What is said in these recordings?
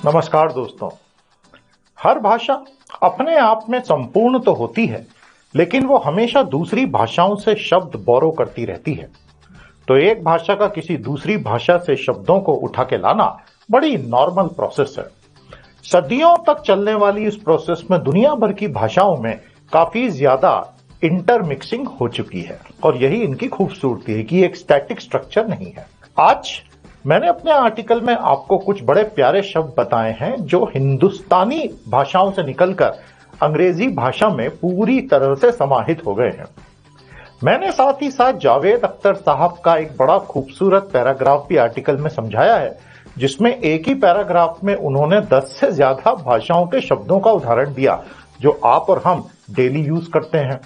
नमस्कार दोस्तों। हर भाषा अपने आप में संपूर्ण तो होती है, लेकिन वो हमेशा दूसरी भाषाओं से शब्द बोरो करती रहती है। तो एक भाषा का किसी दूसरी भाषा से शब्दों को उठा के लाना बड़ी नॉर्मल प्रोसेस है। सदियों तक चलने वाली इस प्रोसेस में दुनिया भर की भाषाओं में काफी ज्यादा इंटरमिक्सिंग हो चुकी है और यही इनकी खूबसूरती है कि एक स्टैटिक स्ट्रक्चर नहीं है। आज मैंने अपने आर्टिकल में आपको कुछ बड़े प्यारे शब्द बताए हैं जो हिंदुस्तानी भाषाओं से निकलकर अंग्रेजी भाषा में पूरी तरह से समाहित हो गए हैं। मैंने साथ ही साथ जावेद अख्तर साहब का एक बड़ा खूबसूरत पैराग्राफ भी आर्टिकल में समझाया है, जिसमें एक ही पैराग्राफ में उन्होंने 10 से ज्यादा भाषाओं के शब्दों का उदाहरण दिया जो आप और हम डेली यूज करते हैं।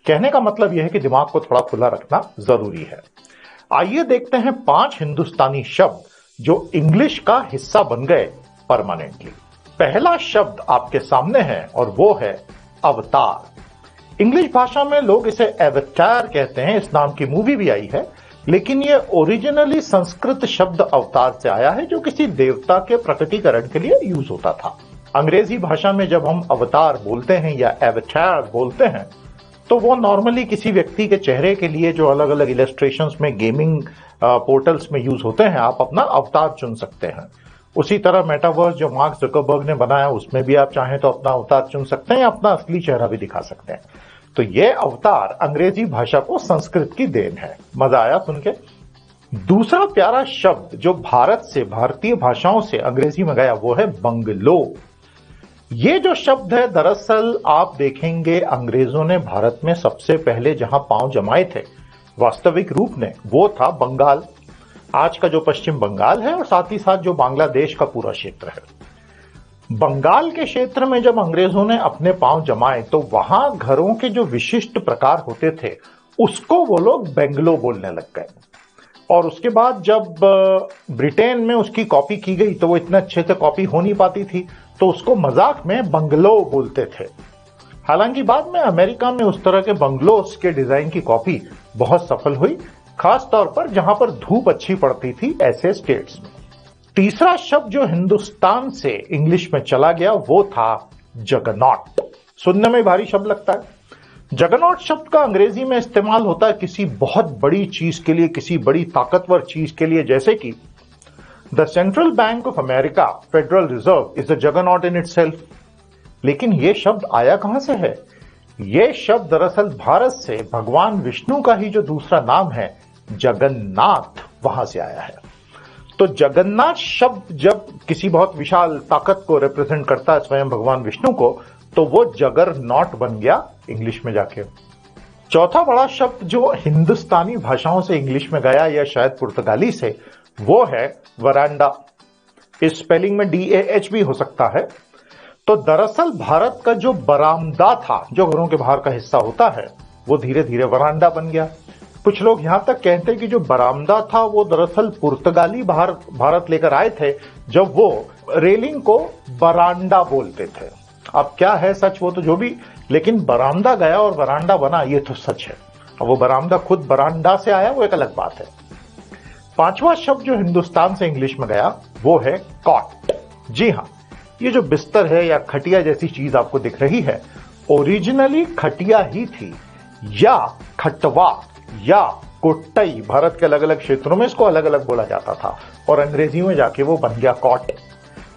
कहने का मतलब यह है कि दिमाग को थोड़ा खुला रखना जरूरी है। आइए देखते हैं 5 हिंदुस्तानी शब्द जो इंग्लिश का हिस्सा बन गए परमानेंटली। पहला शब्द आपके सामने है और वो है अवतार। इंग्लिश भाषा में लोग इसे एवतार कहते हैं। इस नाम की मूवी भी आई है, लेकिन ये ओरिजिनली संस्कृत शब्द अवतार से आया है जो किसी देवता के प्रकटीकरण के लिए यूज होता था। अंग्रेजी भाषा में जब हम अवतार बोलते हैं या एवतार बोलते हैं तो वो नॉर्मली किसी व्यक्ति के चेहरे के लिए जो अलग अलग इलस्ट्रेशंस में गेमिंग पोर्टल्स में यूज होते हैं, आप अपना अवतार चुन सकते हैं। उसी तरह मेटावर्स जो मार्क जुकरबर्ग ने बनाया उसमें भी आप चाहें तो अपना अवतार चुन सकते हैं, अपना असली चेहरा भी दिखा सकते हैं। तो ये अवतार अंग्रेजी भाषा को संस्कृत की देन है। मजा आया सुन के। दूसरा प्यारा शब्द जो भारत से, भारतीय भाषाओं से अंग्रेजी में गया वो है बंगलो। ये जो शब्द है दरअसल आप देखेंगे अंग्रेजों ने भारत में सबसे पहले जहां पांव जमाए थे वास्तविक रूप में वो था बंगाल, आज का जो पश्चिम बंगाल है और साथ ही साथ जो बांग्लादेश का पूरा क्षेत्र है। बंगाल के क्षेत्र में जब अंग्रेजों ने अपने पांव जमाए तो वहां घरों के जो विशिष्ट प्रकार होते थे उसको वो लोग बेंगलो बोलने लग गए। और उसके बाद जब ब्रिटेन में उसकी कॉपी की गई तो वो इतने अच्छे से कॉपी हो नहीं पाती थी, तो उसको मजाक में बंगलो बोलते थे। हालांकि बाद में अमेरिका में उस तरह के बंगलोस के डिजाइन की कॉपी बहुत सफल हुई, खास तौर पर जहां पर धूप अच्छी पड़ती थी ऐसे स्टेट्स में। तीसरा शब्द जो हिंदुस्तान से इंग्लिश में चला गया वो था जगनॉट। सुनने में भारी शब्द लगता है। जगनॉट शब्द का अंग्रेजी में इस्तेमाल होता है किसी बहुत बड़ी चीज के लिए, किसी बड़ी ताकतवर चीज के लिए, जैसे कि the central bank of America Federal Reserve is a juggernaut in itself. लेकिन यह शब्द आया कहां से है? यह शब्द दरअसल भारत से भगवान विष्णु का ही जो दूसरा नाम है जगन्नाथ, वहां से आया है। तो जगन्नाथ शब्द जब किसी बहुत विशाल ताकत को रिप्रेजेंट करता है, स्वयं भगवान विष्णु को, तो वो जगरनॉट बन गया इंग्लिश में जाके। चौथा बड़ा शब्द जो हिंदुस्तानी भाषाओं से इंग्लिश में गया या शायद पुर्तगाली से, वो है वरांडा। इस स्पेलिंग में DAH भी हो सकता है। तो दरअसल भारत का जो बरामदा था, जो घरों के बाहर का हिस्सा होता है, वो धीरे धीरे वरांडा बन गया। कुछ लोग यहां तक कहते हैं कि जो बरामदा था वो दरअसल पुर्तगाली भारत लेकर आए थे जब वो रेलिंग को बरांडा बोलते थे। अब क्या है सच वो तो जो भी, लेकिन बरामदा गया और वरांडा बना, ये तो सच है। अब वो बरामदा खुद बरांडा से आया वो एक अलग बात है। पांचवा शब्द जो हिंदुस्तान से इंग्लिश में गया वो है कॉट। जी हां, ये जो बिस्तर है या खटिया जैसी चीज आपको दिख रही है, ओरिजिनली खटिया ही थी, या खटवा या कोट्टई। भारत के अलग अलग क्षेत्रों में इसको अलग अलग बोला जाता था और अंग्रेजी में जाके वो बन गया कॉट।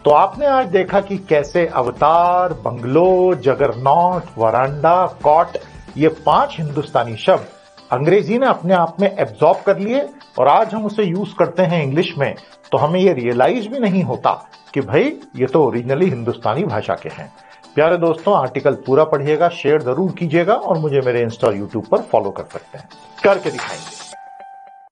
तो आपने आज देखा कि कैसे अवतार, बंगलो, जगरनॉट, वरांडा, कॉट, ये 5 हिंदुस्तानी शब्द अंग्रेजी ने अपने आप में एब्जॉर्ब कर लिए और आज हम उसे यूज करते हैं इंग्लिश में, तो हमें ये रियलाइज भी नहीं होता कि भाई ये तो ओरिजिनली हिंदुस्तानी भाषा के हैं। प्यारे दोस्तों, आर्टिकल पूरा पढ़िएगा, शेयर जरूर कीजिएगा और मुझे मेरे इंस्टा और यूट्यूब पर फॉलो कर सकते हैं, करके दिखाएंगे।